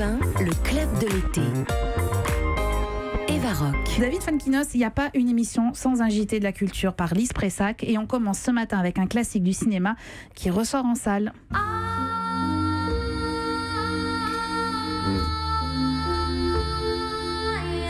Europe 1, le club de l'été. Eva Rock. David Fonkinos, il n'y a pas une émission sans un JT de la culture par Lise Pressac. Et on commence ce matin avec un classique du cinéma qui ressort en salle.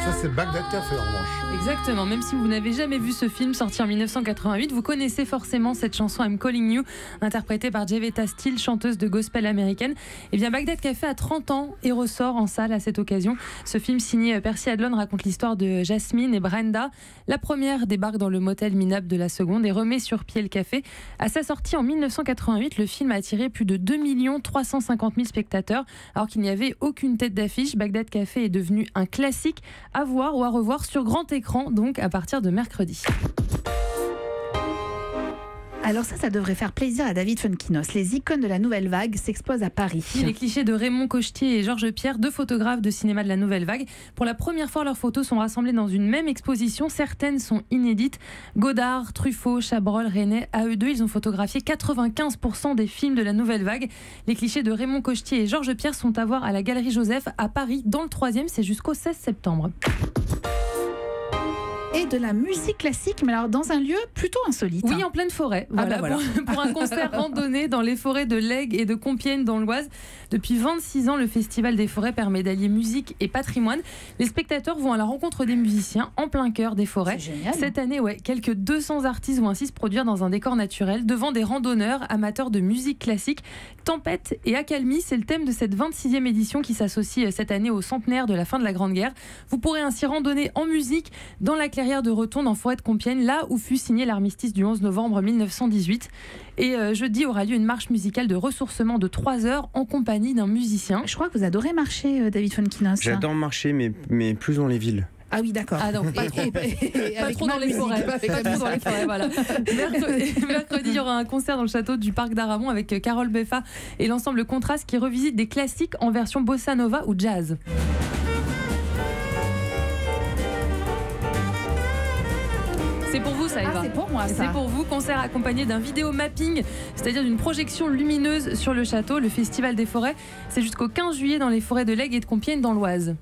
Ça, c'est Bagdad Café, en revanche. Exactement, même si vous n'avez jamais vu ce film sorti en 1988, vous connaissez forcément cette chanson I'm Calling You, interprétée par Jevetta Steele, chanteuse de gospel américaine. Et bien Bagdad Café a 30 ans et ressort en salle à cette occasion. Ce film signé Percy Adlon raconte l'histoire de Jasmine et Brenda. La première débarque dans le motel minable de la seconde et remet sur pied le café. À sa sortie en 1988, le film a attiré plus de 2 350 000 spectateurs, alors qu'il n'y avait aucune tête d'affiche. Bagdad Café est devenu un classique à voir ou à revoir sur grand écran, donc à partir de mercredi. Alors ça devrait faire plaisir à David Fonkinos. Les icônes de la nouvelle vague s'exposent à Paris. Les clichés de Raymond Cochetier et Georges Pierre, deux photographes de cinéma de la nouvelle vague. Pour la première fois, leurs photos sont rassemblées dans une même exposition. Certaines sont inédites. Godard, Truffaut, Chabrol, Resnais, à eux deux, ils ont photographié 95% des films de la nouvelle vague. Les clichés de Raymond Cochetier et Georges Pierre sont à voir à la Galerie Joseph à Paris, dans le 3e. C'est jusqu'au 16 septembre. Et de la musique classique, mais alors dans un lieu plutôt insolite. Oui, en pleine forêt. Voilà. Pour un concert randonné dans les forêts de l'Aigle et de Compiègne dans l'Oise. Depuis 26 ans, le Festival des forêts permet d'allier musique et patrimoine. Les spectateurs vont à la rencontre des musiciens en plein cœur des forêts. C'est génial. Cette année, quelques 200 artistes vont ainsi se produire dans un décor naturel devant des randonneurs amateurs de musique classique. Tempête et accalmie, c'est le thème de cette 26e édition qui s'associe cette année au centenaire de la fin de la Grande Guerre. Vous pourrez ainsi randonner en musique dans la clairière de Retonde en forêt de Compiègne, là où fut signé l'armistice du 11 novembre 1918. Et jeudi aura lieu une marche musicale de ressourcement de 3 heures en compagnie d'un musicien. Je crois que vous adorez marcher, David Fonkinos. J'adore marcher, mais plus dans les villes. Ah oui, d'accord. Ah non, pas trop. Pas trop dans les forêts. Pas trop dans les forêts, voilà. Mercredi, il y aura un concert dans le château du Parc d'Aramon avec Carole Beffa et l'ensemble Contraste qui revisite des classiques en version bossa nova ou jazz. C'est pour vous ça, Eva. C'est pour moi ça. C'est pour vous, concert accompagné d'un vidéo mapping, c'est-à-dire d'une projection lumineuse sur le château. Le Festival des forêts, c'est jusqu'au 15 juillet dans les forêts de l'Aigle et de Compiègne dans l'Oise.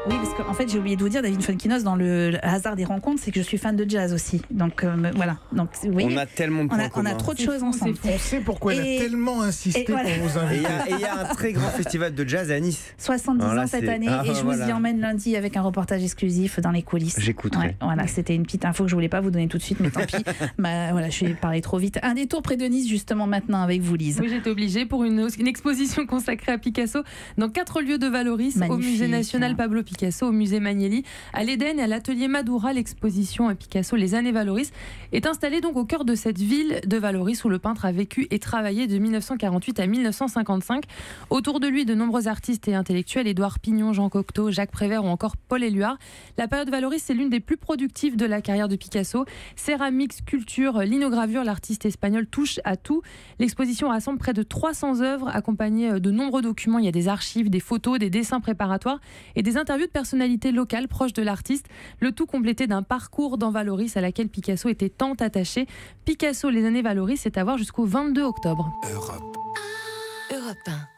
Oui, parce qu'en fait, j'ai oublié de vous dire, David Fonkinos, dans le hasard des rencontres, c'est que je suis fan de jazz aussi. Donc voilà. Donc, vous voyez, on a tellement de points communs. On a trop de choses ensemble. On sait pourquoi il a tellement insisté pour vous inviter. Et il y a un très grand festival de jazz à Nice. 70 ans cette année, et je vous y emmène lundi avec un reportage exclusif dans les coulisses. J'écouterai. Voilà, c'était une petite info que je voulais pas vous donner tout de suite, mais tant pis. Voilà, je vais parler trop vite. Un détour près de Nice, justement, maintenant avec vous, Lise. Oui, j'étais obligée pour une exposition consacrée à Picasso dans 4 lieux de Valoris. Magnifique. Au musée national Pablo Picasso, au musée Magnelli, à l'Éden et à l'atelier Madoura. L'exposition à Picasso Les années Valoris est installée donc au cœur de cette ville de Valoris où le peintre a vécu et travaillé de 1948 à 1955. Autour de lui, de nombreux artistes et intellectuels, Édouard Pignon, Jean Cocteau, Jacques Prévert ou encore Paul Éluard. La période Valoris, c'est l'une des plus productives de la carrière de Picasso. Céramique, sculpture, linogravure, l'artiste espagnol touche à tout. L'exposition rassemble près de 300 œuvres accompagnées de nombreux documents. Il y a des archives, des photos, des dessins préparatoires et des interviews de personnalités locales proches de l'artiste. Le tout complété d'un parcours dans Valoris à laquelle Picasso était tant attaché. Picasso, les années Valoris, c'est à voir jusqu'au 22 octobre. Europe 1.